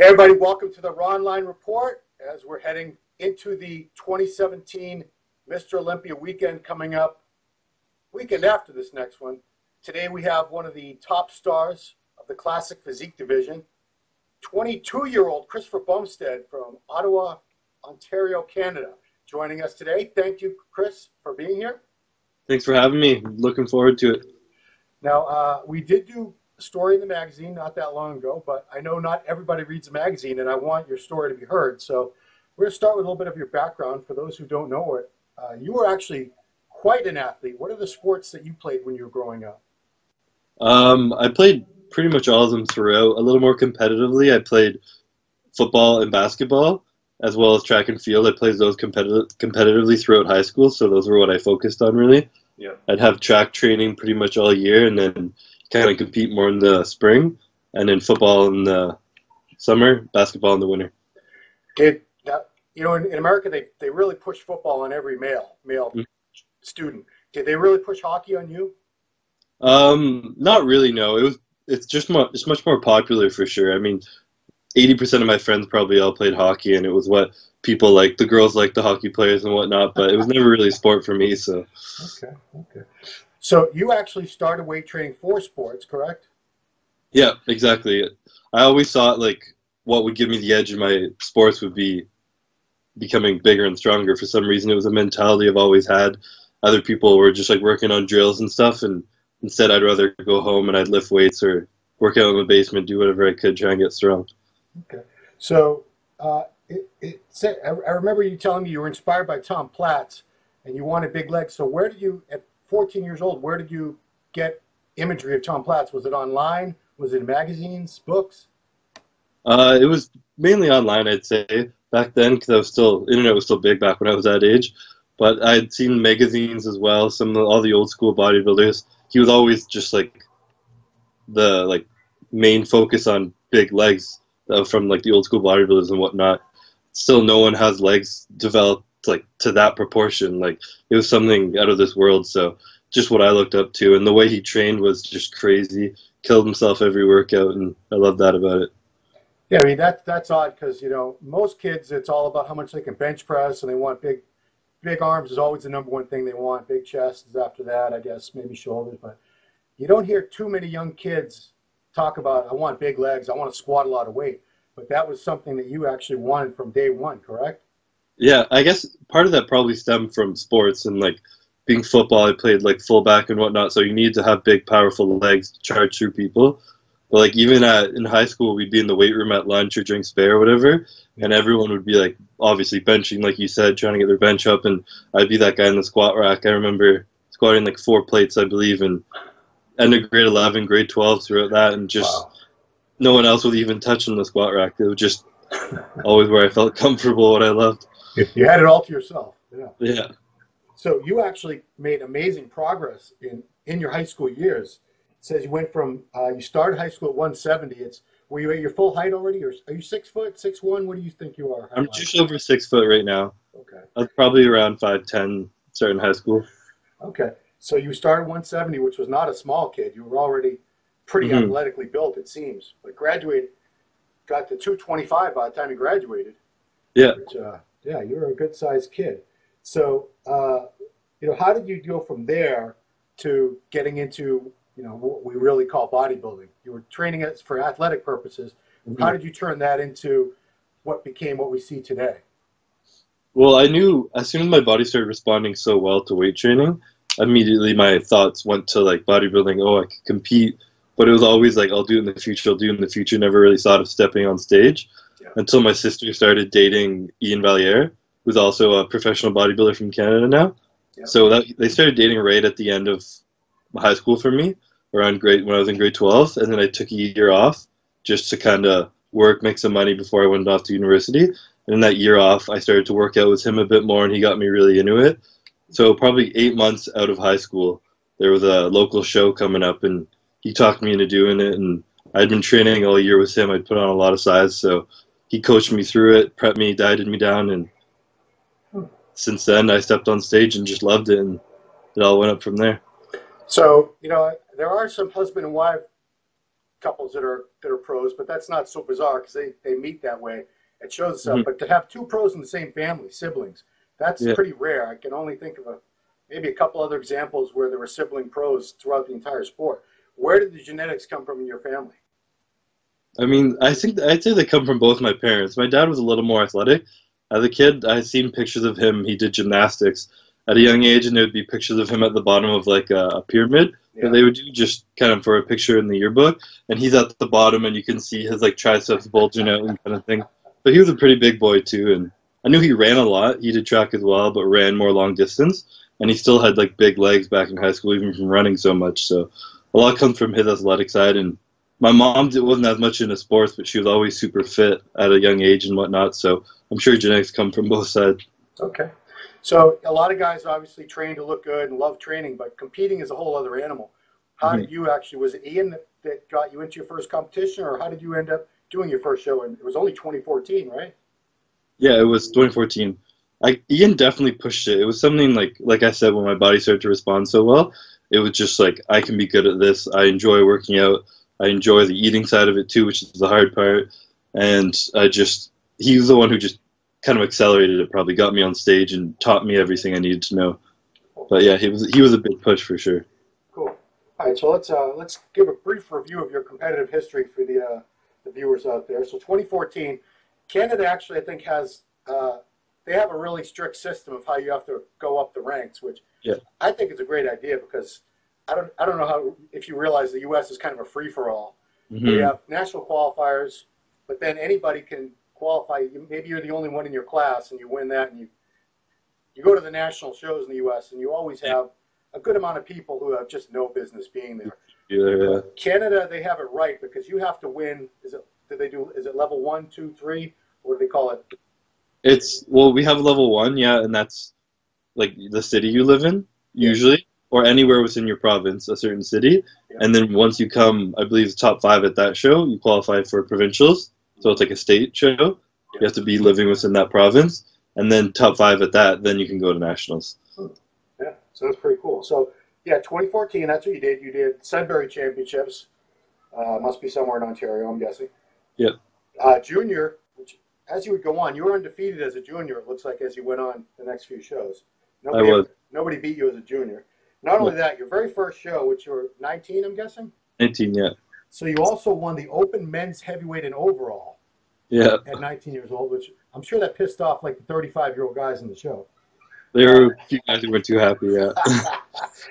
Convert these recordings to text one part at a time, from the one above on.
Hey everybody, welcome to the Ronline report as we're heading into the 2017 Mr. Olympia weekend coming up, weekend after this next one. Today we have one of the top stars of the classic physique division, 22-year-old Christopher Bumstead from Ottawa, Ontario, Canada, joining us today. Thank you, Chris, for being here. Thanks for having me. Looking forward to it. Now, we did do a story in the magazine not that long ago, but I know not everybody reads the magazine, and I want your story to be heard. So we're going to start with a little bit of your background. For those who don't know it, you were actually quite an athlete. What are the sports that you played when you were growing up? I played pretty much all of them throughout. A little more competitively, I played football and basketball, as well as track and field. I played those competitively throughout high school, so those were what I focused on, really. Yeah. I'd have track training pretty much all year, and then kind of compete more in the spring, and then football in the summer, basketball in the winter. In America, they really push football on every male student. Did they really push hockey on you? Not really, no. It's much more popular for sure. I mean, 80% of my friends probably all played hockey, and it was what people like. The girls liked the hockey players and whatnot, but it was never really a sport for me. So. Okay. So you actually started weight training for sports, correct? Yeah, exactly. I always thought like what would give me the edge in my sports would be becoming bigger and stronger. For some reason, it was a mentality I've always had. Other people were just like working on drills and stuff, and instead I'd rather go home and I'd lift weights or work out in the basement, do whatever I could, try and get strong. Okay. So I remember you telling me you were inspired by Tom Platz and you wanted big legs. So where did you, at 14 years old, where did you get imagery of Tom Platz? Was it online? Was it in magazines, books? It was mainly online, I'd say, back then, because internet was still big back when I was that age. But I'd seen magazines as well, all the old school bodybuilders. He was always just like the main focus on big legs from like the old school bodybuilders and whatnot. Still, no one has legs developed like to that proportion. Like it was something out of this world. So just what I looked up to, and the way he trained was just crazy. Killed himself every workout, and I love that about it. Yeah, I mean that's odd because most kids, it's all about how much they can bench press, and they want big arms is always the number one thing they want. Big chest is after that, I guess, maybe shoulders. But you don't hear too many young kids talk about, I want big legs, I want to squat a lot of weight. But that was something that you actually wanted from day one, correct? Yeah, I guess part of that probably stemmed from sports and like being football. I played like fullback and whatnot, so you need to have big, powerful legs to charge through people. But like even in high school, we'd be in the weight room at lunch or drink spare or whatever, and everyone would be like obviously benching, like you said, trying to get their bench up, and I'd be that guy in the squat rack. I remember squatting like 4 plates, I believe, and end of grade 11, grade 12 throughout that, and just no one else was even touching the squat rack. It was just always where I felt comfortable, what I loved. You had it all to yourself. Yeah. So you actually made amazing progress in your high school years. It says you went from you started high school at 170. Were you at your full height already, or are you 6 foot, 6'1"? What do you think you are? I'm just over 6 foot right now. Okay. I was probably around 5'10" starting high school. Okay. So you started 170, which was not a small kid. You were already pretty athletically built, it seems. But got to 225 by the time you graduated. Yeah. Which, yeah, you were a good-sized kid. So, how did you go from there to getting into, what we really call bodybuilding? You were training it for athletic purposes. How did you turn that into what became what we see today? Well, I knew as soon as my body started responding so well to weight training, immediately my thoughts went to like bodybuilding. Oh, I could compete. But it was always like, I'll do it in the future, I'll do it in the future. Never really thought of stepping on stage until my sister started dating Ian Valliere, who's also a professional bodybuilder from Canada now. Yeah. So they started dating right at the end of high school for me, when I was in grade 12. And then I took a year off just to kind of work, make some money before I went off to university. And in that year off, I started to work out with him a bit more, and he got me really into it. So probably 8 months out of high school, there was a local show coming up, and he talked me into doing it, and I'd been training all year with him. I'd put on a lot of size, so he coached me through it, prepped me, dieted me down, and since then I stepped on stage and just loved it, and it all went up from there. So, there are some husband and wife couples that are pros, but that's not so bizarre because they meet that way. It shows itself. Mhm. But to have two pros in the same family, siblings, that's Yeah. pretty rare. I can only think of maybe a couple other examples where there were sibling pros throughout the entire sport. Where did the genetics come from in your family? I mean, I think I'd say they come from both my parents. My dad was a little more athletic. As a kid, I had seen pictures of him. He did gymnastics at a young age, and there would be pictures of him at the bottom of like a pyramid that Yeah. they would do just kind of for a picture in the yearbook. And he's at the bottom, and you can see his like triceps bulging out and kind of thing. But he was a pretty big boy too, and I knew he ran a lot. He did track as well, but ran more long distance. And he still had like big legs back in high school, even from running so much. So a lot comes from his athletic side, and my mom wasn't as much into sports, but she was always super fit at a young age and whatnot. So I'm sure genetics come from both sides. Okay. So a lot of guys obviously train to look good and love training, but competing is a whole other animal. How did you actually, was it Ian that got you into your first competition, or how did you end up doing your first show? And it was only 2014, right? Yeah, it was 2014. Ian definitely pushed it. It was something like I said, when my body started to respond so well, it was just like, I can be good at this. I enjoy working out. I enjoy the eating side of it too, which is the hard part. And he was the one who just kind of accelerated it, probably got me on stage and taught me everything I needed to know. But yeah, he was a big push for sure. Cool. All right, so let's give a brief review of your competitive history for the viewers out there. So 2014, Canada actually, I think, has they have a really strict system of how you have to go up the ranks, which Yeah. I think is a great idea because I don't know how, if you realize the U.S. is kind of a free for all. Hmm. We have national qualifiers, but then anybody can qualify. Maybe you're the only one in your class, and you win that, and you go to the national shows in the U.S. and you always have a good amount of people who have just no business being there. Yeah. Canada, they have it right because you have to win. Is it level 1, 2, 3? What do they call it? Well, we have level 1, yeah, and that's like the city you live in, Yeah. usually, or anywhere within your province, a certain city. Yeah. And then once you come, I believe, top 5 at that show, you qualify for provincials. So it's like a state show. You have to be living within that province. And then top 5 at that, then you can go to nationals. Yeah, so that's pretty cool. So, yeah, 2014, that's what you did. You did Sudbury Championships. Must be somewhere in Ontario, I'm guessing. Yep. Junior, which as you would go on, you were undefeated as a junior, it looks like, as you went on the next few shows. Nobody beat you as a junior. Not only that, your very first show, which you were 19, I'm guessing? 19, yeah. So you also won the Open Men's Heavyweight and Overall Yeah. at 19 years old, which I'm sure that pissed off like the 35-year-old guys in the show. There were a few guys who weren't too happy, yeah.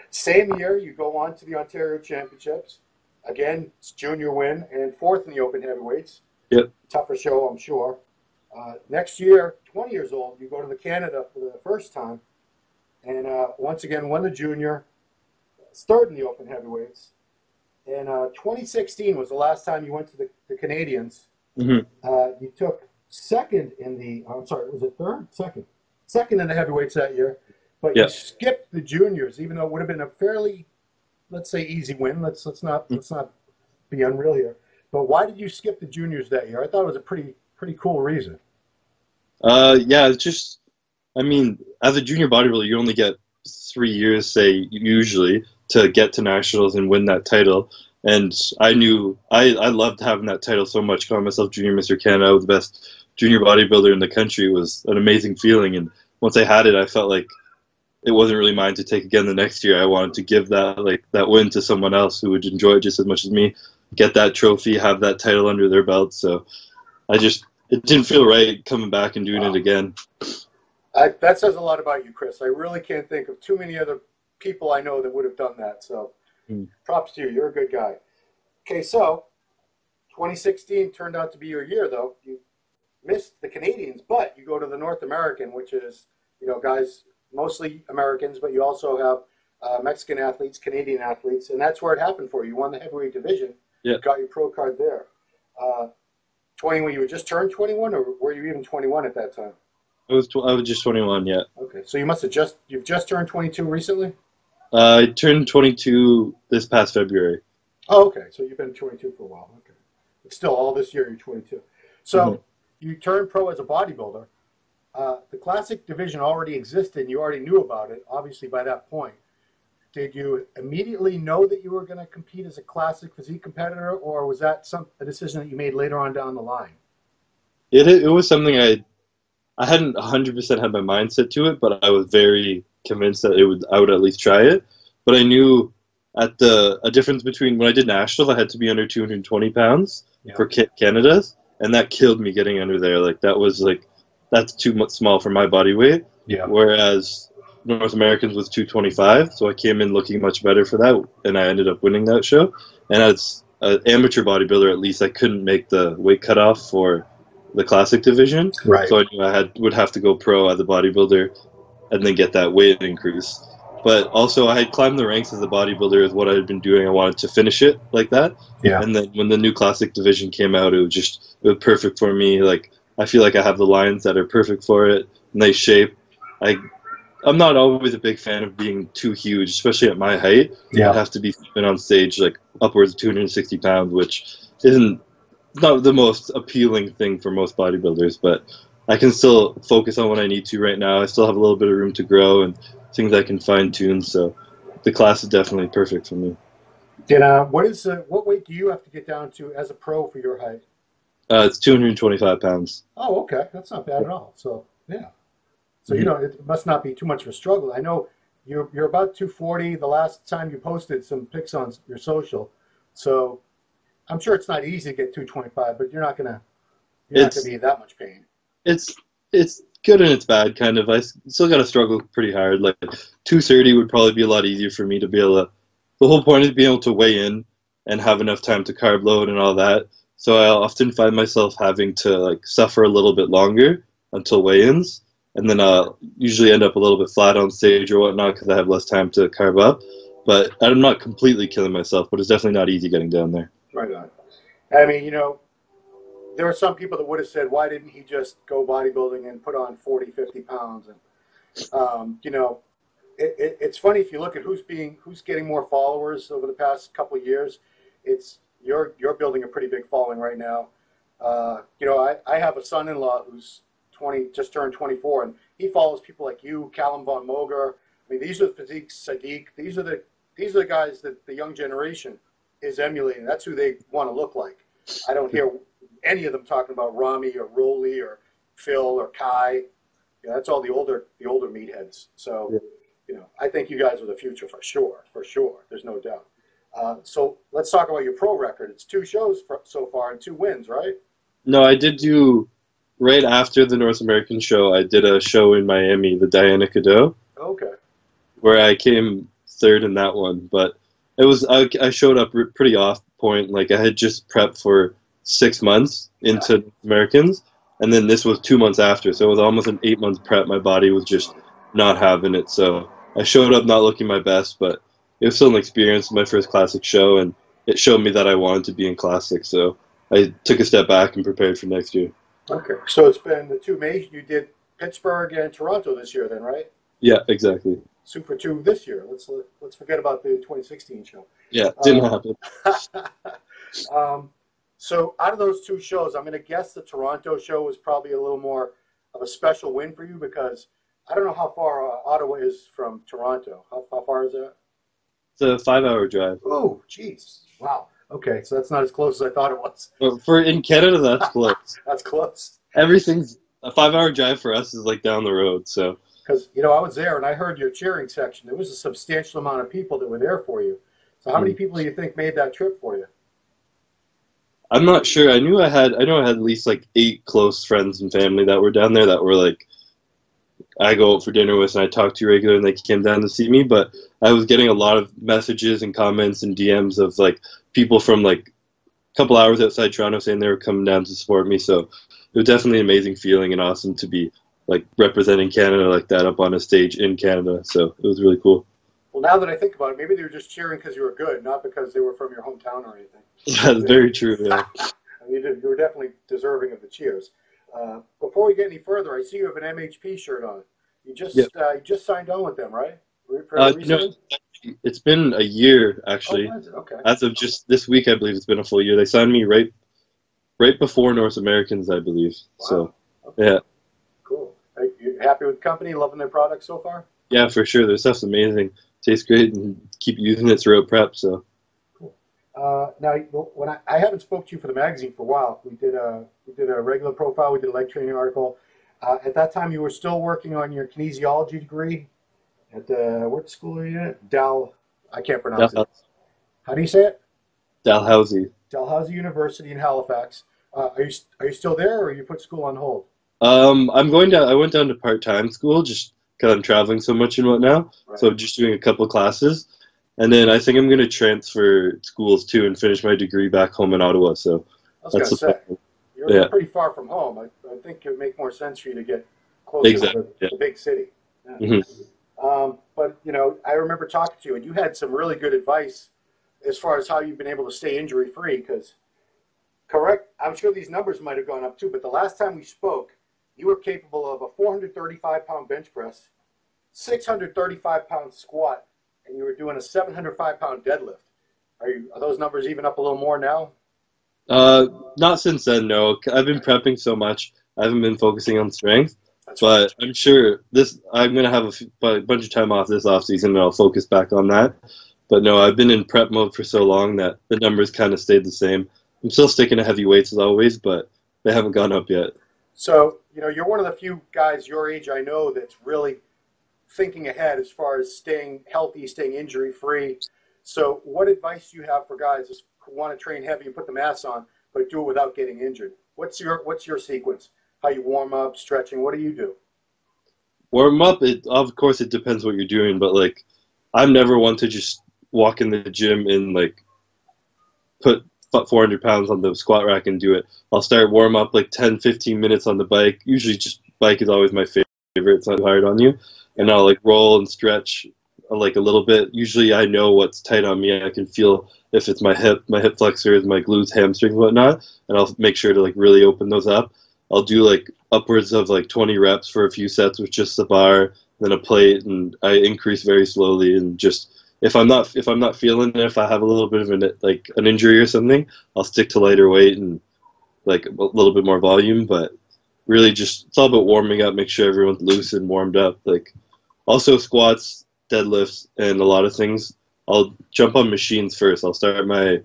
Same year, you go on to the Ontario Championships. Again, it's junior win and fourth in the Open Heavyweights. Yep. Tougher show, I'm sure. Next year, 20 years old, you go to the Canada for the first time. And once again, won the junior, third in the Open Heavyweights. And 2016 was the last time you went to the Canadians. Hmm. You took second in was it third? Second in the heavyweights that year. But Yeah. you skipped the juniors, even though it would have been a fairly, let's say, easy win. Let's not be unreal here. But why did you skip the juniors that year? I thought it was a pretty cool reason. Yeah, it's just, I mean, as a junior bodybuilder, you only get 3 years, say, usually, to get to nationals and win that title. And I knew I loved having that title so much. Calling myself Junior Mr. Canada, I was the best junior bodybuilder in the country. It was an amazing feeling. And once I had it, I felt like it wasn't really mine to take again the next year. I wanted to give that win to someone else who would enjoy it just as much as me, get that trophy, have that title under their belt. So it didn't feel right coming back and doing it again. That says a lot about you, Chris. I really can't think of too many other people I know that would have done that. So props to you. You're a good guy. Okay, so 2016 turned out to be your year, though. You missed the Canadians, but you go to the North American, which is, guys, mostly Americans, but you also have Mexican athletes, Canadian athletes, and that's where it happened for you. You won the heavyweight division. Yeah. Got your pro card there. 21, you were just turned 21, or were you even 21 at that time? I was just 21, yeah. Okay, so you've just turned 22 recently? I turned 22 this past February. Oh, okay, so you've been 22 for a while. Okay, but still, all this year you're 22. So you turned pro as a bodybuilder. The classic division already existed, and you already knew about it, obviously, by that point. did you immediately know that you were going to compete as a classic physique competitor, or was that a decision that you made later on down the line? It was something I hadn't 100% had my mindset to it, but I was very convinced that I would at least try it. But I knew a difference between when I did nationals, I had to be under 220 pounds for Canada's, and that killed me getting under there. Like that's too much small for my body weight. Yeah. Whereas North Americans was 225, so I came in looking much better for that, and I ended up winning that show. And as an amateur bodybuilder, at least I couldn't make the weight cutoff for the classic division, Right. so I knew would have to go pro as a bodybuilder and then get that weight increase. But also, I had climbed the ranks as a bodybuilder is what I had been doing. I wanted to finish it like that. Yeah. And then when the new classic division came out, it was perfect for me. Like, I feel like I have the lines that are perfect for it, nice shape. I'm not always a big fan of being too huge, especially at my height. Yeah. I'd have to be sleeping on stage like upwards of 260 pounds, which isn't not the most appealing thing for most bodybuilders, but I can still focus on what I need to right now. I still have a little bit of room to grow and things I can fine tune. So the class is definitely perfect for me. And what weight do you have to get down to as a pro for your height? It's 225 pounds. Oh, okay, that's not bad at all. So yeah, so it must not be too much of a struggle. I know you're about 240. The last time you posted some pics on your social, so I'm sure it's not easy to get 225, but you're not gonna be in that much pain. It's good and it's bad, kind of. I still got to struggle pretty hard. Like 230 would probably be a lot easier for me to be able to. The whole point is being able to weigh in and have enough time to carb load and all that. So I often find myself having to suffer a little bit longer until weigh-ins, and then I'll usually end up a little bit flat on stage or whatnot because I have less time to carb up. But I'm not completely killing myself, but it's definitely not easy getting down there. Right on. I mean, there are some people that would have said, why didn't he just go bodybuilding and put on 40, 50 pounds? And, it's funny if you look at who's getting more followers over the past couple of years. You're building a pretty big following right now. I have a son-in-law who's 20, just turned 24, and he follows people like you, Callum Von Moger. I mean, these are Physique, Sadiq. These are the guys that the young generation is emulating. That's who they want to look like. I don't hear any of them talking about Rami or Rolly or Phil or Kai. That's all the older meatheads. So, I think you guys are the future for sure. There's no doubt. So let's talk about your pro record. It's 2 shows so far and 2 wins, right? No, I did do, right after the North American show, I did a show in Miami, the Diana Cadot. Okay. Where I came 3rd in that one. But I showed up pretty off point. Like, I had just prepped for 6 months into Americans, and then this was 2 months after. So it was almost an 8-month prep. My body was just not having it. So I showed up not looking my best, but it was still an experience, my first classic show, and it showed me that I wanted to be in classic. So I took a step back and prepared for next year. Okay. So it's been the 2 major. You did Pittsburgh and Toronto this year then, right? Yeah, exactly. Super 2 this year. Let's forget about the 2016 show. Yeah, didn't happen. So out of those 2 shows, I'm going to guess the Toronto show was probably a little more of a special win for you because I don't know how far Ottawa is from Toronto. How far is that? It's a 5-hour drive. Oh, jeez. Wow. Okay, so that's not as close as I thought it was. Well, in Canada, that's close. That's close. Everything's a 5-hour drive for us is like down the road. So because I was there and I heard your cheering section. There was a substantial amount of people that were there for you. So how many people do you think made that trip for you? I'm not sure. I know I had at least 8 close friends and family that were down there that were I go out for dinner with and I talk to regularly and they came down to see me. But I was getting a lot of messages and comments and DMs of people from a couple hours outside Toronto saying they were coming down to support me. So it was definitely an amazing feeling and awesome to be representing Canada like that up on a stage in Canada. So it was really cool. Well, now that I think about it, maybe they were just cheering because you were good, not because they were from your hometown or anything. That's very true. Yeah. You were definitely deserving of the cheers. Before we get any further, I see you have an MHP shirt on. You just signed on with them, right? It's been a year actually. Oh, okay. As of just this week, I believe it's been a full year. They signed me right before North Americans, I believe. Wow. So, okay. Yeah. Cool. Are you happy with the company? Loving their products so far? Yeah, for sure. Their stuff's amazing. tastes great and keep using it throughout prep. So. Now, when I haven't spoke to you for the magazine for a while, we did a regular profile, we did a leg training article. At that time, you were still working on your kinesiology degree at what school are you at? I can't pronounce it. How do you say it? Dalhousie. Dalhousie University in Halifax. Are you still there, or you put school on hold? I went down to part-time school just because I'm traveling so much and whatnot. Right. So just doing a couple classes. And then I think I'm going to transfer schools too and finish my degree back home in Ottawa. So I was going to say, you're pretty far from home. I think it would make more sense for you to get closer to the big city. Yeah. Mm-hmm. But, you know, I remember talking to you, and you had some really good advice as far as how you've been able to stay injury-free. Because, I'm sure these numbers might have gone up too, but the last time we spoke, you were capable of a 435-pound bench press, 635-pound squat, and you were doing a 705-pound deadlift. Are those numbers even up a little more now? Not since then, no. I've been prepping so much. I haven't been focusing on strength. That's but right. I'm sure I'm going to have a bunch of time off this offseason, and I'll focus back on that. But no, I've been in prep mode for so long that the numbers kind of stayed the same. I'm still sticking to heavy weights as always, but they haven't gone up yet. So, you know, you're one of the few guys your age I know that's really thinking ahead as far as staying healthy, staying injury-free. So what advice do you have for guys who want to train heavy and put the mass on, but do it without getting injured? What's your sequence? How you warm up, stretching? What do you do? Warm up, of course, it depends what you're doing, but, like, I'm never one to just walk in the gym and, like, put 400 pounds on the squat rack and do it. I'll start warm up, like, 10, 15 minutes on the bike. Usually just bike is always my favorite. It's not hard on you. And I'll, like, roll and stretch, like, a little bit. Usually I know what's tight on me. I can feel if it's my hip flexors, my glutes, hamstrings, whatnot, and I'll make sure to, like, really open those up. I'll do, like, upwards of, like, 20 reps for a few sets with just the bar, then a plate, and I increase very slowly. And just if I'm not feeling it, if I have a little bit of an injury or something, I'll stick to lighter weight and, like, a little bit more volume. But really, just it's all about warming up, make sure everyone's loose and warmed up. Like, also squats, deadlifts, and a lot of things. I'll jump on machines first. I'll start my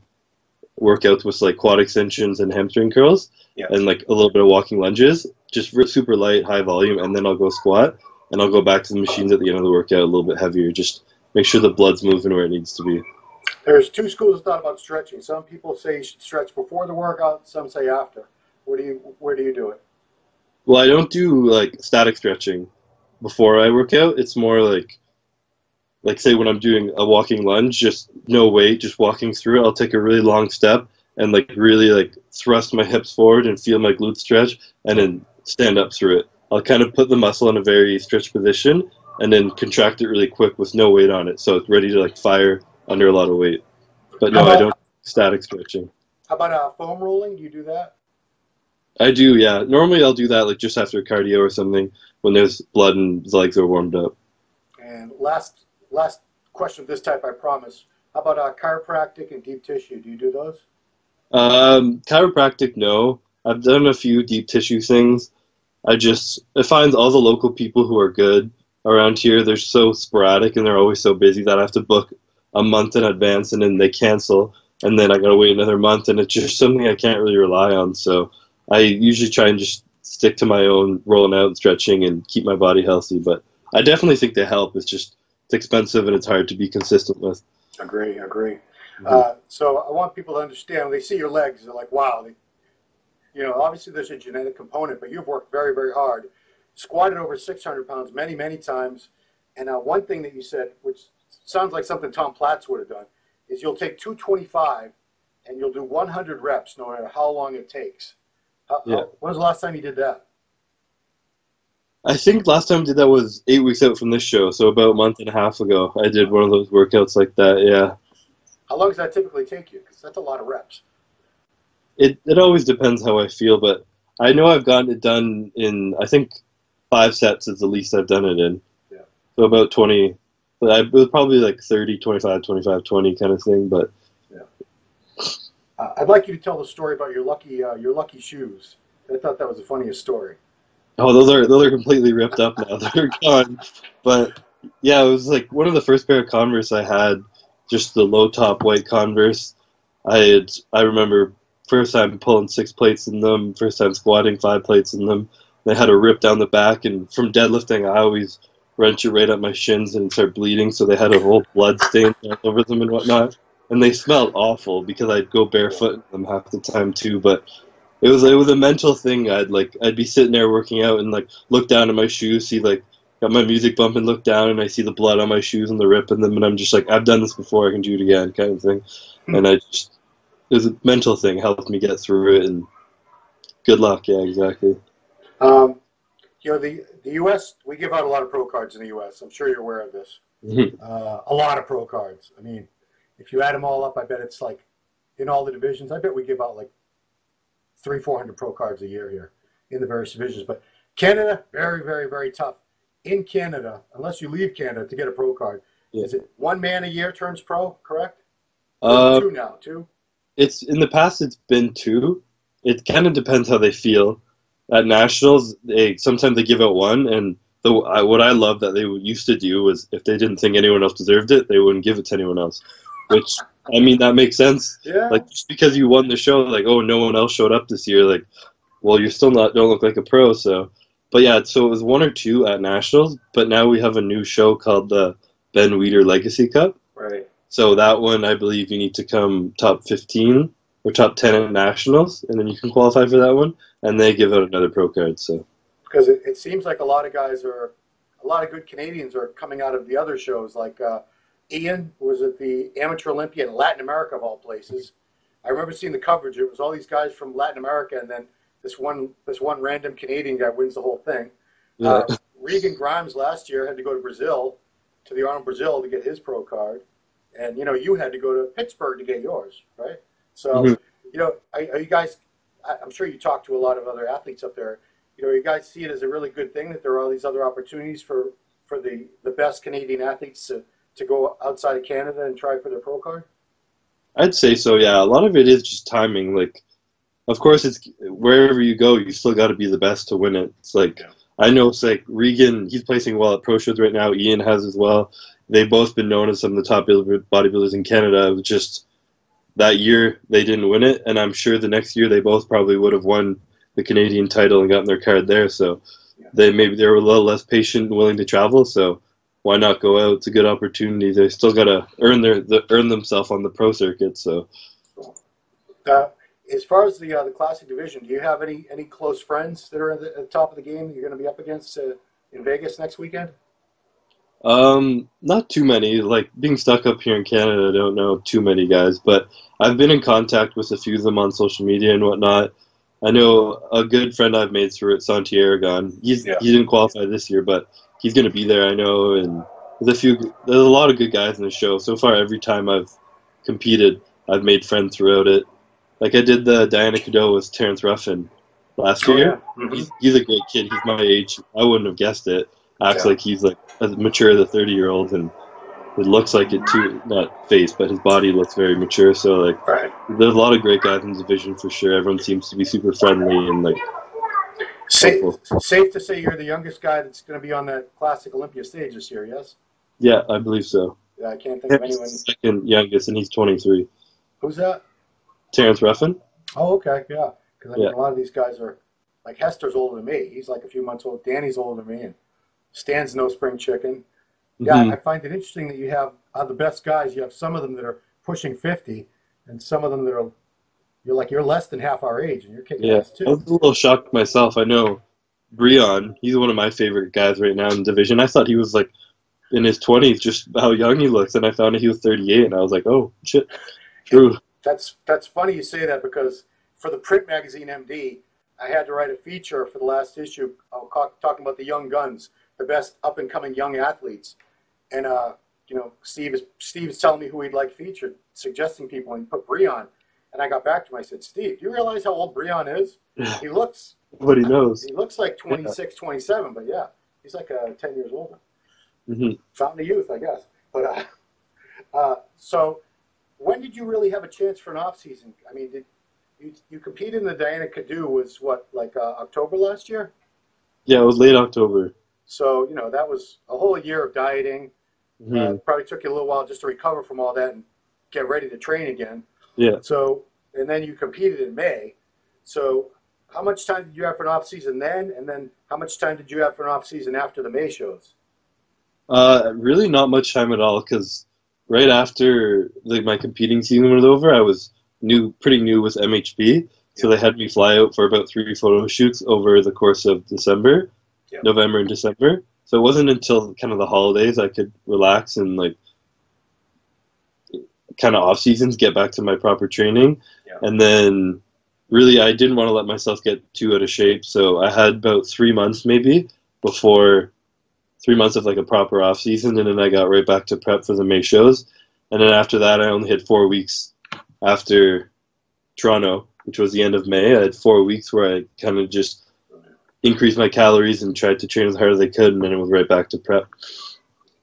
workouts with, like, quad extensions and hamstring curls, and, like, a little bit of walking lunges, just super light, high volume, and then I'll go squat, and I'll go back to the machines at the end of the workout a little bit heavier, just make sure the blood's moving where it needs to be. There's two schools of thought about stretching. Some people say you should stretch before the workout, some say after. Where do you do it? Well, I don't do, like, static stretching before I work out. It's more like say when I'm doing a walking lunge, just no weight, just walking through it. I'll take a really long step and, like, really, like, thrust my hips forward and feel my glutes stretch, and then stand up through it. I'll kind of put the muscle in a very stretched position and then contract it really quick with no weight on it, so it's ready to, like, fire under a lot of weight. But no, I don't do static stretching. How about foam rolling? Do you do that? I do, yeah. Normally I'll do that, like, just after cardio or something when there's blood and the legs are warmed up. And last question of this type, I promise. How about chiropractic and deep tissue? Do you do those? Chiropractic, no. I've done a few deep tissue things. I find all the local people who are good around here, they're so sporadic and they're always so busy that I have to book a month in advance and then they cancel, and then I gotta wait another month, and it's just something I can't really rely on. So I usually try and just stick to my own rolling out and stretching and keep my body healthy. But I definitely think they help. It's expensive and it's hard to be consistent with. Agree. Mm-hmm. So I want people to understand when they see your legs, they're like, wow. Obviously there's a genetic component, but you've worked very, very hard. Squatted over 600 pounds many, many times. And one thing that you said, which sounds like something Tom Platz would have done, is you'll take 225 and you'll do 100 reps no matter how long it takes. When was the last time you did that? I think last time I did that was 8 weeks out from this show, so about a month and a half ago. I did one of those workouts like that, yeah. How long does that typically take you? Because that's a lot of reps. It always depends how I feel, but I know I've gotten it done in, I think, 5 sets is the least I've done it in. Yeah. So about 20, but it was probably like 30, 25, 25, 20 kind of thing, but... Yeah. I'd like you to tell the story about your lucky shoes. I thought that was the funniest story. Oh, those are completely ripped up now. They're gone. But Yeah, it was like one of the first pair of Converse I had, just the low top white Converse. I remember first time pulling 6 plates in them, first time squatting 5 plates in them. They had a rip down the back, and from deadlifting, I always wrench it right up my shins and start bleeding. So they had a whole blood stain all over them and whatnot. And they smelled awful because I'd go barefoot in them half the time too. But it was a mental thing. I'd be sitting there working out and like look down at my shoes, see like got my music bumping, look down and I see the blood on my shoes and the rip in them, and I'm just like, I've done this before, I can do it again, kind of thing. And it was a mental thing, helped me get through it, and good luck. Yeah, exactly. Um, the U.S., we give out a lot of pro cards in the U.S. I'm sure you're aware of this. A lot of pro cards. I mean, if you add them all up, I bet it's like in all the divisions. I bet we give out like 300-400 pro cards a year here in the various divisions. But Canada, very, very, very tough. In Canada, unless you leave Canada to get a pro card, is it one man a year turns pro? Correct? Two now. Two. It's in the past. It's been two. It kind of depends how they feel. At nationals, sometimes they give out one, and what I love that they used to do was if they didn't think anyone else deserved it, they wouldn't give it to anyone else. Which, I mean, that makes sense. Yeah. Like just because you won the show, like, oh, no one else showed up this year, like, well, you're still don't look like a pro. So, but yeah, so it was one or two at nationals, but now we have a new show called the Ben Weider Legacy Cup. Right. So that one, I believe you need to come top 15 or top 10 at nationals, and then you can qualify for that one, and they give out another pro card. So because it seems like a lot of good Canadians are coming out of the other shows. Like Ian was at the Amateur Olympia in Latin America, of all places. I remember seeing the coverage. It was all these guys from Latin America, and then this one random Canadian guy wins the whole thing. yeah. Regan Grimes last year had to go to Brazil, to the Arnold Brazil, to get his pro card. And, you had to go to Pittsburgh to get yours, right? So, are you guys, I'm sure you talk to a lot of other athletes up there. You guys see it as a really good thing that there are all these other opportunities for the best Canadian athletes to go outside of Canada and try for their pro card? I'd say so, yeah. A lot of it is just timing. Like, of course, it's wherever you go, you still got to be the best to win it. It's like, I know it's like Regan, he's placing well at pro shows right now. Ian has as well. They've both been known as some of the top bodybuilders in Canada. It was just that year they didn't win it, and I'm sure the next year they both probably would have won the Canadian title and gotten their card there. So they were a little less patient and willing to travel. So why not go out? It's a good opportunity. They still got to earn themselves on the pro circuit. So as far as the classic division, do you have any close friends that are at the top of the game that you're going to be up against in Vegas next weekend? Not too many. Like being stuck up here in Canada, I don't know too many guys, but I've been in contact with a few of them on social media and whatnot. I know a good friend I've made through it, Santi Aragon. He didn't qualify this year, but he's going to be there, I know. And there's a lot of good guys in the show. So far, every time I've competed, I've made friends throughout it. Like I did the Diana Cadeau with Terrence Ruffin last year. Yeah. Mm-hmm. He's a great kid. He's my age. I wouldn't have guessed it. Acts like he's like as mature as a 30-year-old, and it looks like it too. Not face, but his body looks very mature. So like, there's a lot of great guys in the division for sure. Everyone seems to be super friendly and like. Safe to say you're the youngest guy that's going to be on that Classic Olympia stage this year. Yes. Yeah, I believe so. Yeah, I can't think of anyone. He's the second youngest, and he's 23. Who's that? Terrence Ruffin. Oh, okay, yeah. Because a lot of these guys are like Hester's older than me. He's like a few months old. Danny's older than me, and Stan's no spring chicken. Yeah, I find it interesting that you have the best guys. You have some of them that are pushing 50, and some of them that are you're less than half our age, and you're kicking ass too. I was a little shocked myself. I know Breon. He's one of my favorite guys right now in the division. I thought he was like in his 20s, just how young he looks, and I found out he was 38, and I was like, oh shit, true. That's funny you say that, because for the print magazine MD, I had to write a feature for the last issue talking about the young guns, the best up-and-coming young athletes. And, Steve is telling me who he'd like featured, suggesting people, and he put Breon. And I got back to him. I said, Steve, do you realize how old Breon is? He looks. What he knows. He looks like 26, 27, but yeah, he's like 10 years older. Mm-hmm. Fountain of youth, I guess. But so when did you really have a chance for an off-season? I mean, did you competed in the Diana Cadeau was what, like October last year? Yeah, it was late October. So, you know, that was a whole year of dieting. Probably took you a little while just to recover from all that and get ready to train again. Yeah. So, and then you competed in May. So how much time did you have for an off season then? And then how much time did you have for an off season after the May shows? Really not much time at all, because right after my competing season was over, I was pretty new with MHB. So they had me fly out for about 3 photo shoots over the course of December, November and December. So it wasn't until kind of the holidays I could relax and like kind of off seasons get back to my proper training. And then really I didn't want to let myself get too out of shape. So I had about 3 months maybe before 3 months of like a proper off season, and then I got right back to prep for the May shows. And then after that I only had 4 weeks after Toronto, which was the end of May. I had 4 weeks where I kind of just increased my calories and tried to train as hard as I could, and then it was right back to prep.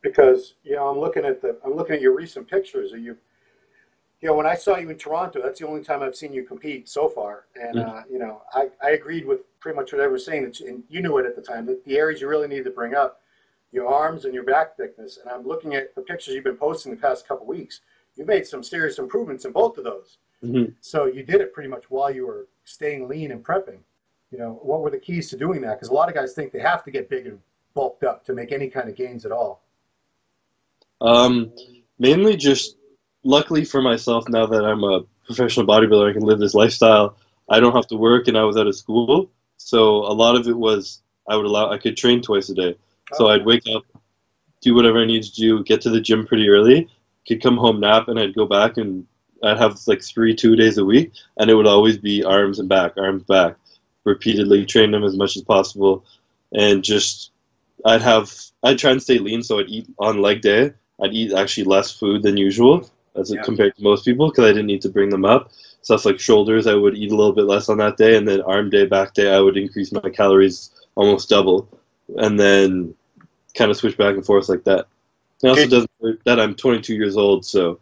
Because, you know, I'm looking at your recent pictures of you. You know, when I saw you in Toronto, that's the only time I've seen you compete so far. And, you know, I agreed with pretty much what I was saying, and you knew it at the time, that the areas you really needed to bring up, your arms and your back thickness. And I'm looking at the pictures you've been posting the past couple of weeks. You've made some serious improvements in both of those. So you did it pretty much while you were staying lean and prepping. You know, what were the keys to doing that? Because a lot of guys think they have to get big and bulked up to make any kind of gains at all. Mainly just, luckily for myself, now that I'm a professional bodybuilder, I can live this lifestyle. I don't have to work, and I was out of school. So a lot of it was I could train twice a day. So I'd wake up, do whatever I needed to do, get to the gym pretty early, could come home, nap, and I'd go back, and I'd have like 2 days a week, and it would always be arms back, repeatedly train them as much as possible. And just, I'd try and stay lean, so I'd eat on leg day. I'd eat actually less food than usual, compared to most people, because I didn't need to bring them up. Stuff like shoulders, I would eat a little bit less on that day, and then arm day, back day, I would increase my calories almost double, and then kind of switch back and forth like that. It also doesn't hurt that I'm 22 years old, so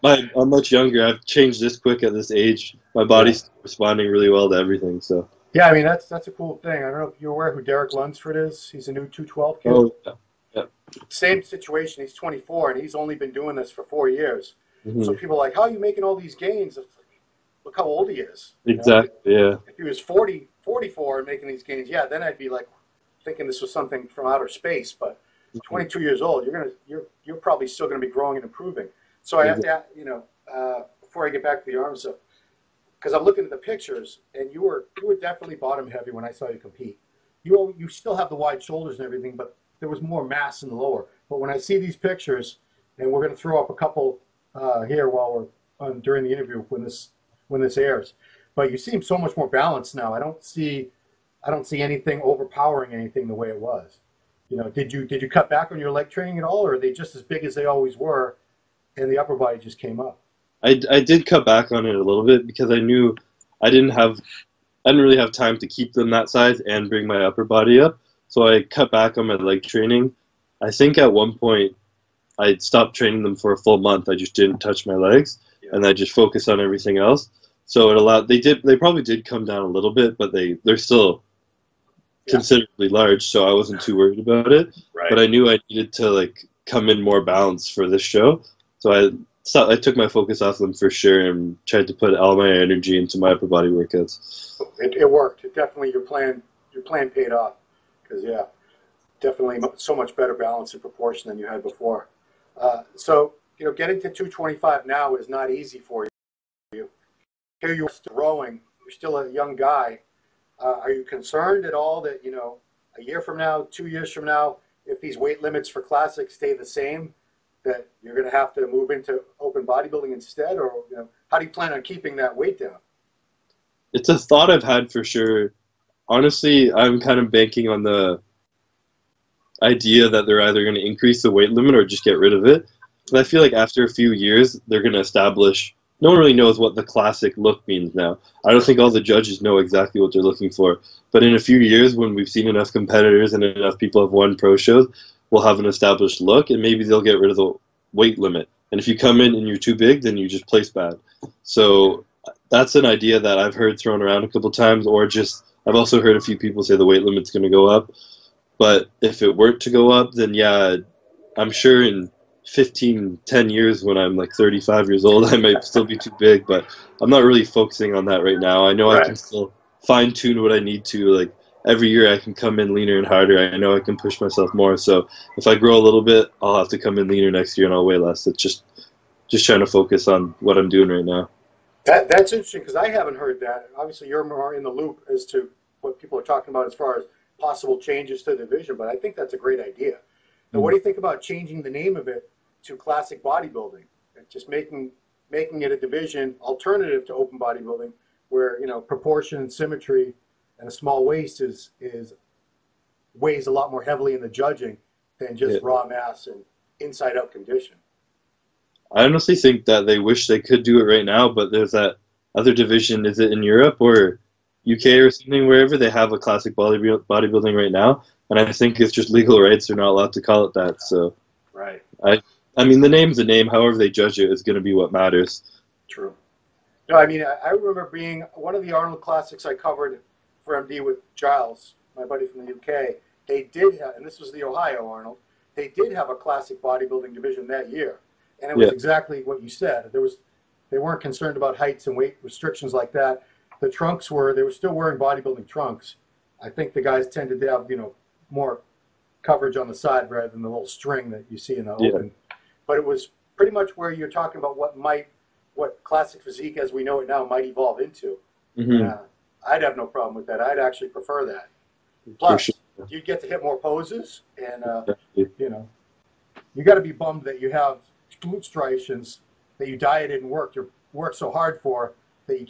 I'm much younger. I've changed this quick at this age. My body's responding really well to everything. So yeah, I mean that's a cool thing. I don't know if you're aware who Derek Lunsford is. He's a new 212 kid. Oh, yeah. Same situation. He's 24 and he's only been doing this for 4 years. So people are like, how are you making all these gains? It's like, look how old he is. Exactly. You know? If he was 44 and making these gains, then I'd be like thinking this was something from outer space. But 22 years old, you're probably still going to be growing and improving. So I have to, you know, before I get back to the arm stuff, because I'm looking at the pictures, and you were definitely bottom heavy when I saw you compete. You still have the wide shoulders and everything, but there was more mass in the lower. But when I see these pictures, and we're going to throw up a couple here while we're during the interview when this airs, but you seem so much more balanced now. I don't see anything overpowering anything the way it was. You know, did you cut back on your leg training at all, or are they just as big as they always were, and the upper body just came up? I did cut back on it a little bit, because I knew I didn't really have time to keep them that size and bring my upper body up. So I cut back on my leg training. I think at one point I stopped training them for a full month. I just didn't touch my legs, and I just focused on everything else. So it allowed they probably did come down a little bit, but they're still considerably large, so I wasn't too worried about it. But I knew I needed to like come in more balanced for this show, so I took my focus off them for sure and tried to put all my energy into my upper body workouts. It worked. It definitely your plan paid off, because definitely so much better balance and proportion than you had before. So you know, getting to 225 now is not easy for you. Here you're still growing. You're still a young guy. Are you concerned at all that, you know, a year from now, 2 years from now, if these weight limits for classics stay the same, that you're going to have to move into open bodybuilding instead? Or, you know, how do you plan on keeping that weight down? It's a thought I've had for sure. Honestly, I'm kind of banking on the idea that they're either going to increase the weight limit or just get rid of it. But I feel like after a few years, they're going to establish. No one really knows what the classic look means now. I don't think all the judges know exactly what they're looking for. But in a few years, when we've seen enough competitors and enough people have won pro shows, we'll have an established look, and maybe they'll get rid of the weight limit. And if you come in and you're too big, then you just place bad. So that's an idea that I've heard thrown around a couple times, or just I've also heard a few people say the weight limit's going to go up. But if it were to go up, then yeah, I'm sure in 10 years when I'm like 35 years old, I might still be too big, but I'm not really focusing on that right now. I know I can still fine tune what I need to. Like every year I can come in leaner and harder. I know I can push myself more. So if I grow a little bit, I'll have to come in leaner next year and I'll weigh less. It's just trying to focus on what I'm doing right now. That's interesting because I haven't heard that. Obviously, you're more in the loop as to what people are talking about as far as possible changes to the division, but I think that's a great idea. Now, what do you think about changing the name of it to classic bodybuilding? Just making it a division alternative to open bodybuilding, where proportion and symmetry and a small waist weighs a lot more heavily in the judging than just raw mass and inside out condition. I honestly think that they wish they could do it right now, but there's that other division. Is it in Europe or UK or something? Wherever they have a classic bodybuilding right now, and I think it's just legal rights. They're not allowed to call it that. So, right. I mean, the name's the name. However they judge it is going to be what matters. True. No, I mean, I remember being one of the Arnold Classics I covered for MD with Giles, my buddy from the UK. They did have, and this was the Ohio Arnold. They did have a classic bodybuilding division that year. And it was exactly what you said. They weren't concerned about heights and weight restrictions like that. The trunks they were still wearing bodybuilding trunks. I think the guys tended to have, more coverage on the side rather than the little string that you see in the open. But it was pretty much where you're talking about what classic physique as we know it now might evolve into. Mm-hmm. I'd have no problem with that. I'd actually prefer that. Plus, you'd get to hit more poses, and you got to be bummed that you have glute striations that you dieted and worked so hard for that you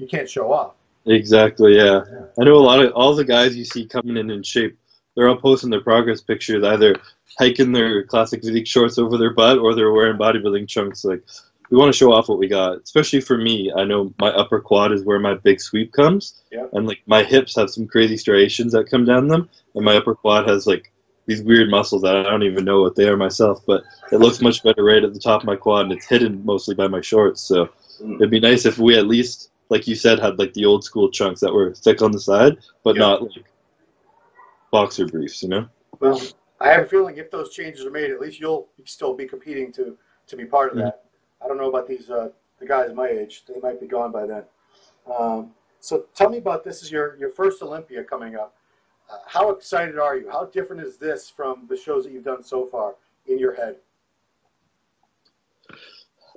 can't show off. Exactly, yeah. I know all the guys you see coming in shape, they're all posting their progress pictures, either hiking their classic physique shorts over their butt or they're wearing bodybuilding trunks. Like, we want to show off what we got. Especially for me, I know my upper quad is where my big sweep comes, and like my hips have some crazy striations that come down them, and my upper quad has like these weird muscles that I don't even know what they are myself, but it looks much better right at the top of my quad, and it's hidden mostly by my shorts. So it'd be nice if we at least, like you said, had like the old school trunks that were thick on the side, but not like boxer briefs, Well, I have a feeling if those changes are made, at least you'll still be competing to be part of that. I don't know about these the guys my age; they might be gone by then. So tell me about this. Is your first Olympia coming up? How excited are you? How different is this from the shows that you've done so far in your head?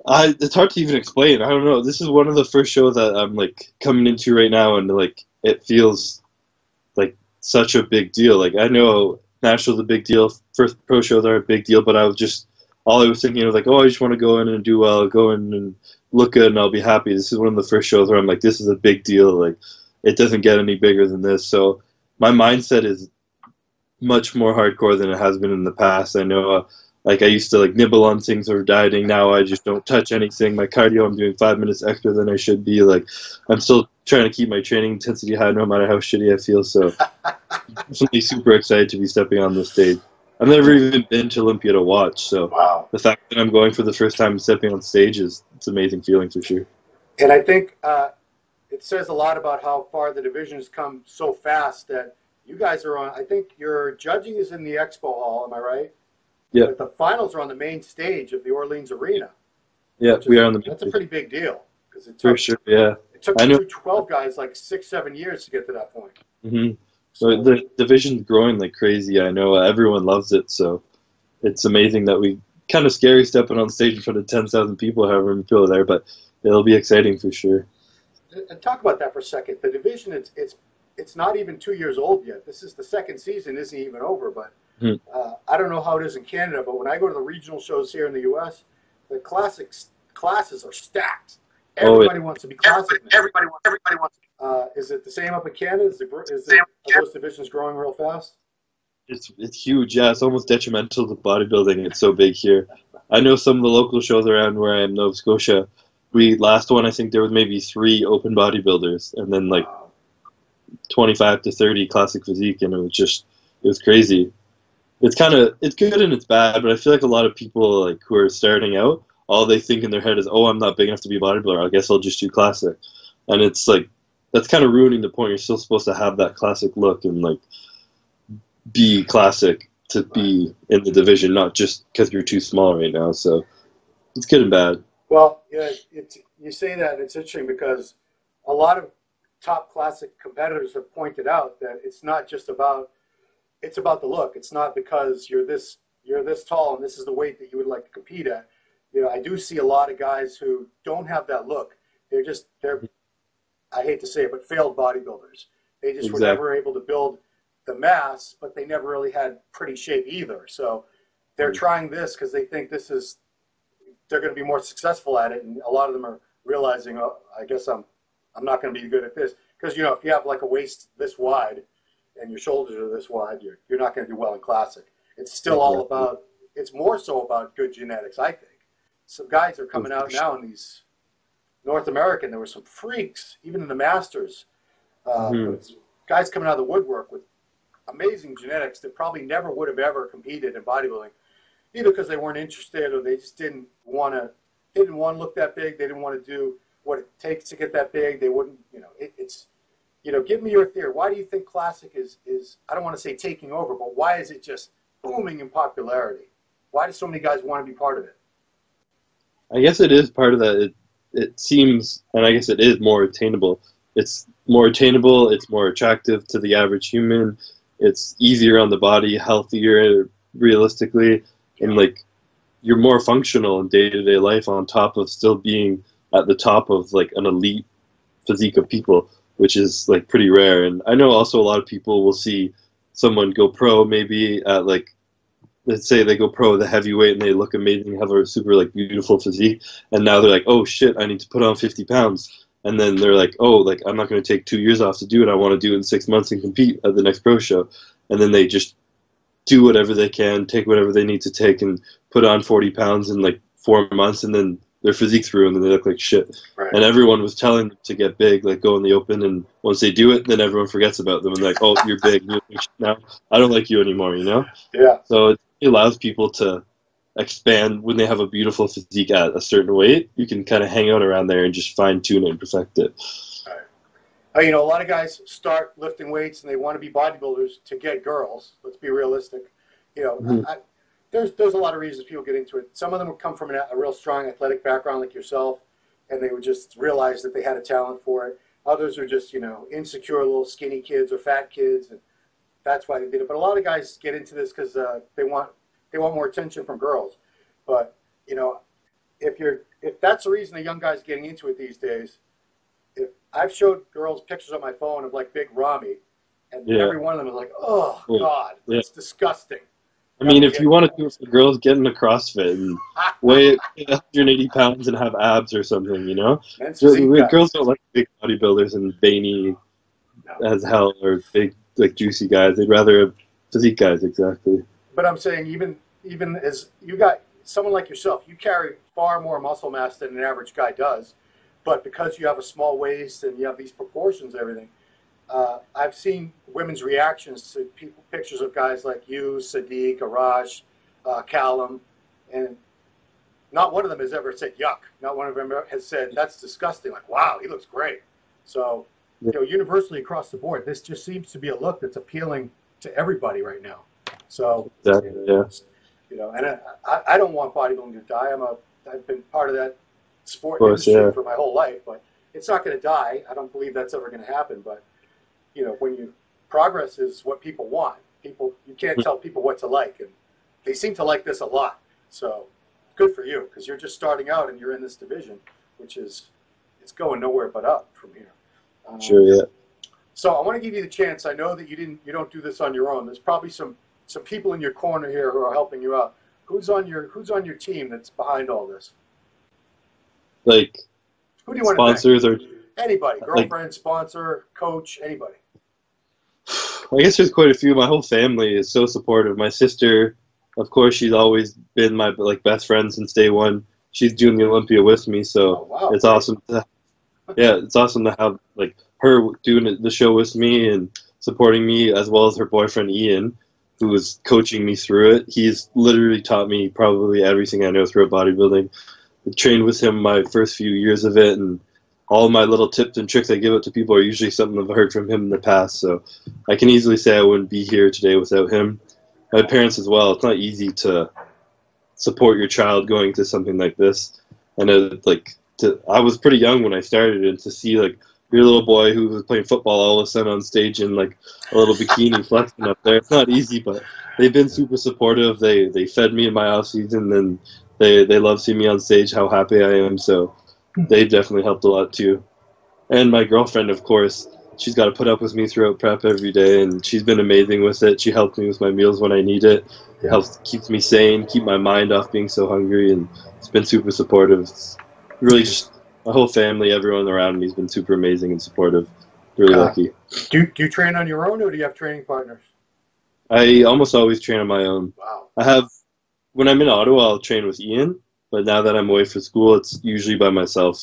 It's hard to even explain. I don't know. This is one of the first shows that I'm like coming into right now, and like it feels like such a big deal. Like I know National's a big deal, first pro shows are a big deal, but all I was thinking was like, oh, I just want to go in and do well, go in and look good, and I'll be happy. This is one of the first shows where I'm like, this is a big deal. Like it doesn't get any bigger than this. So my mindset is much more hardcore than it has been in the past. I know, like I used to like nibble on things or dieting. Now I just don't touch anything. My cardio, I'm doing 5 minutes extra than I should be. Like I'm still trying to keep my training intensity high, no matter how shitty I feel. So I'm definitely super excited to be stepping on the stage. I've never even been to Olympia to watch. So the fact that I'm going for the first time stepping on stage it's an amazing feeling for sure. And I think it says a lot about how far the division's come so fast that you guys are on. I think your judging is in the expo hall. Am I right? Yeah. But the finals are on the main stage of the Orleans Arena. Yeah, we are on the main That's stage. A pretty big deal. For sure, yeah. It took the 12 guys like 6-7 years to get to that point. Mm-hmm. So the division's growing like crazy. I know everyone loves it, so it's amazing that we kind of scary stepping on stage in front of 10,000 people, however many people are there, but it'll be exciting for sure. And talk about that for a second. The division, it's not even 2 years old yet. This is the second season, isn't even over, but I don't know how it is in Canada, but when I go to the regional shows here in the U.S., the classes are stacked. Everybody wants to be classic. Everybody wants. Is it the same up in Canada? Are those divisions growing real fast? It's huge. Yeah, it's almost detrimental to bodybuilding. It's so big here. I know some of the local shows around where I am, Nova Scotia. Last one, I think there was maybe 3 open bodybuilders, and then like 25 to 30 classic physique, and it was crazy. It's good and it's bad, but I feel like a lot of people like who are starting out, all they think in their head is, oh, I'm not big enough to be a bodybuilder. I guess I'll just do classic. And it's like, that's kind of ruining the point. You're still supposed to have that classic look and like be classic to be in the division, not just because you're too small right now. So it's good and bad. Well, yeah, you say that, and it's interesting because a lot of top classic competitors have pointed out that it's not just about the look. It's not because you're this tall and this is the weight that you would like to compete at. You know, I do see a lot of guys who don't have that look. They're I hate to say it, but failed bodybuilders. They just were never able to build the mass, but they never really had pretty shape either. So they're trying this because they think they're going to be more successful at it, and a lot of them are realizing, oh, I guess I'm not going to be good at this, because you know, if you have like a waist this wide and your shoulders are this wide, you're not going to do well in classic. It's still all about, it's more so about good genetics, I think. Some guys are coming out now in these North American. There were some freaks, even in the Masters. Guys coming out of the woodwork with amazing genetics that probably never would have ever competed in bodybuilding, either because they weren't interested or they just didn't want to look that big. They didn't want to do what it takes to get that big. They wouldn't, you know, it's, you know, give me your theory. Why do you think classic is, I don't want to say taking over, but why is it just booming in popularity? Why do so many guys want to be part of it? I guess it is part of that. It seems, and I guess it is more attainable. It's more attainable. It's more attractive to the average human. It's easier on the body, healthier realistically, and like you're more functional in day-to-day life on top of still being at the top of like an elite physique of people, which is like pretty rare. And I know also a lot of people will see someone go pro maybe at like, let's say they go pro with a heavyweight and they look amazing, have a super like beautiful physique, and now they're like, oh shit, I need to put on 50 pounds. And then they're like, oh, like I'm not going to take 2 years off to do it. I want to do it in 6 months and compete at the next pro show. And then they just do whatever they can, take whatever they need to take, and put on 40 pounds in like 4 months, and then their physique's ruined and they look like shit. Right. And everyone was telling them to get big, like go in the open, and once they do it, then everyone forgets about them and like, oh, you're big, you're big now. I don't like you anymore, you know? Yeah. So it allows people to expand when they have a beautiful physique at a certain weight. You can kind of hang out around there and just fine tune it and perfect it. Right. You know, a lot of guys start lifting weights and they want to be bodybuilders to get girls. Let's be realistic. You know, there's a lot of reasons people get into it. Some of them would come from a real strong athletic background like yourself, and they would just realize that they had a talent for it. Others are just, you know, insecure little skinny kids or fat kids, and that's why they did it. But a lot of guys get into this because they want more attention from girls. But you know, if that's the reason a young guy's getting into it these days, if I've showed girls pictures on my phone of like big Rami, and every one of them is like, oh God, that's disgusting. I mean, if you want to do it for girls, get into CrossFit and weigh 180 pounds and have abs or something, you know? Girls don't like big bodybuilders and veiny as hell or big, like, juicy guys. They'd rather have physique guys, exactly. But I'm saying even as you got someone like yourself, you carry far more muscle mass than an average guy does. But because you have a small waist and you have these proportions and everything, I've seen women's reactions to pictures of guys like you, Sadiq, Arash, Callum, and not one of them has ever said yuck. Not one of them has said that's disgusting. Like, wow, he looks great. So, you know, universally across the board, this just seems to be a look that's appealing to everybody right now. So, you know, and I don't want bodybuilding to die. I've been part of that sport industry for my whole life, but it's not going to die. I don't believe that's ever going to happen. But you know, progress is what people want. You can't tell people what to like, and they seem to like this a lot. So good for you, because you're just starting out and you're in this division, which is it's going nowhere but up from here. Sure, yeah. So I want to give you the chance. I know that you don't do this on your own. There's probably some people in your corner here who are helping you out. Who's on your team that's behind all this? Like, who do you want sponsors to thank? Anybody, girlfriend, sponsor, coach, anybody. I guess there's quite a few. My whole family is so supportive. My sister, of course, she's always been my best friend since day one. She's doing the Olympia with me, so it's awesome. It's awesome to have like her doing the show with me and supporting me, as well as her boyfriend Ian, who was coaching me through it. He's literally taught me probably everything I know throughout bodybuilding. I trained with him my first few years of it, and all my little tips and tricks I give out to people are usually something I've heard from him in the past. So I can easily say I wouldn't be here today without him. My parents as well. It's not easy to support your child going to something like this. And I was pretty young when I started, and to see like your little boy who was playing football all of a sudden on stage in like a little bikini flexing up there, it's not easy, but they've been super supportive. They fed me in my off season, and they love seeing me on stage, how happy I am. So they've definitely helped a lot too. And my girlfriend, of course, she's got to put up with me throughout prep every day, and she's been amazing with it. She helps me with my meals when I need it. It helps keeps me sane, keep my mind off being so hungry, and it's been super supportive. It's really just my whole family, everyone around me has been super amazing and supportive. Really lucky. Do you train on your own, or do you have training partners? I almost always train on my own. Wow. When I'm in Ottawa, I'll train with Ian, but now that I'm away for school, it's usually by myself.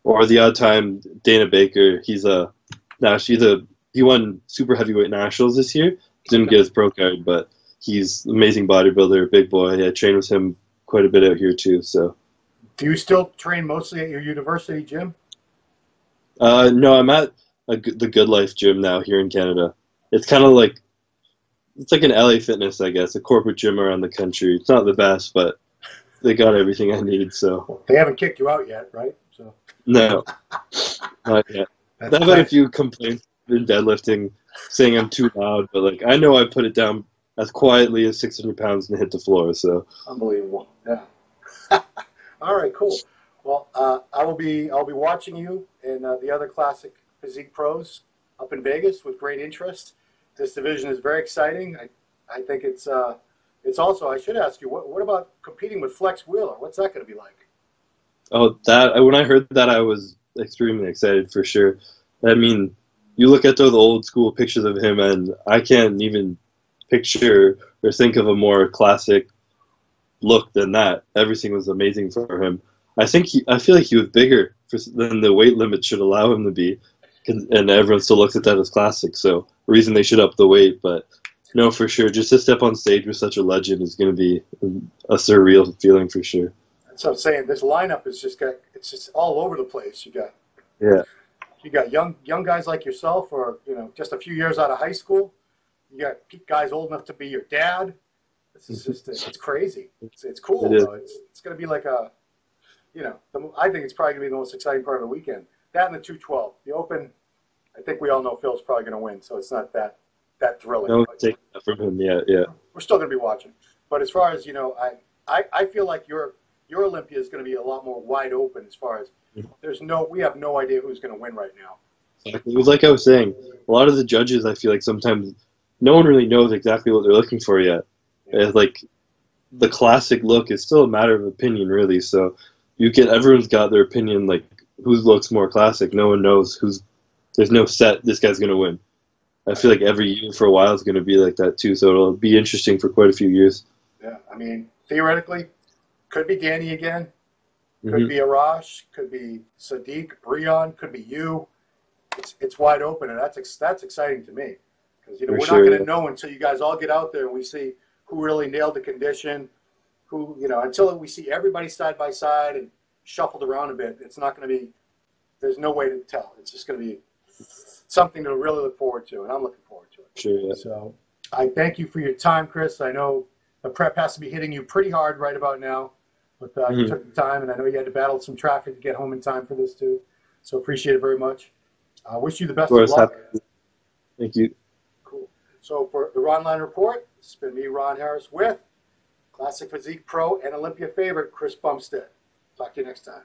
Or the odd time, Dana Baker, he won super heavyweight nationals this year. Didn't get his pro card, but he's an amazing bodybuilder, big boy. I train with him quite a bit out here too. So. Do you still train mostly at your university gym? No, I'm at the Good Life gym now here in Canada. It's kind of like an LA Fitness, I guess, a corporate gym around the country. It's not the best, but they got everything I need. So they haven't kicked you out yet, right? So no, not yet. I've had a few complaints in deadlifting, saying I'm too loud, but like I know I put it down as quietly as 600 pounds and hit the floor. So unbelievable. Yeah. All right, cool. Well, I'll be watching you and the other classic physique pros up in Vegas with great interest. This division is very exciting. I think it's also, I should ask you, what about competing with Flex Wheeler? What's that going to be like? Oh, when I heard that, I was extremely excited for sure. I mean, you look at those old school pictures of him, and I can't even picture or think of a more classic look than that. Everything was amazing for him. I feel like he was bigger than the weight limit should allow him to be, and everyone still looks at that as classic. So, the reason they should up the weight, but no, for sure, just to step on stage with such a legend is going to be a surreal feeling for sure. So I'm saying this lineup is it's just all over the place. You got young guys like yourself, or just a few years out of high school. You got guys old enough to be your dad. This is just it's crazy. It's cool though. It's going to be like I think it's probably going to be the most exciting part of the weekend. That and the 212, the Open. I think we all know Phil's probably going to win, so it's not that thrilling. No, take that from him. Yeah. We're still going to be watching. But as far as I feel like your Olympia is going to be a lot more wide open as far as we have no idea who's going to win right now. It was like I was saying, a lot of the judges, I feel like sometimes no one really knows exactly what they're looking for yet. Yeah. Like the classic look is still a matter of opinion, really. So everyone's got their opinion, like who looks more classic. No one knows there's no set, this guy's going to win. I feel like every year for a while is going to be like that too. So it'll be interesting for quite a few years. Yeah, I mean, theoretically, could be Danny again. Could be Arash, could be Sadiq, Breon, could be you. It's wide open, and that's exciting to me because we're not going to know until you guys all get out there and we see who really nailed the condition. Until we see everybody side by side and shuffled around a bit, it's not going to be. There's no way to tell. It's just going to be something to really look forward to, and I'm looking forward to it. Sure. Yeah. So I thank you for your time, Chris. I know the prep has to be hitting you pretty hard right about now. But you took the time, and I know you had to battle some traffic to get home in time for this too. So appreciate it very much. I wish you the best of luck. Thank you. Cool. So for the Ronline Report, this has been me, Ron Harris, with Classic Physique Pro and Olympia favorite, Chris Bumstead. Talk to you next time.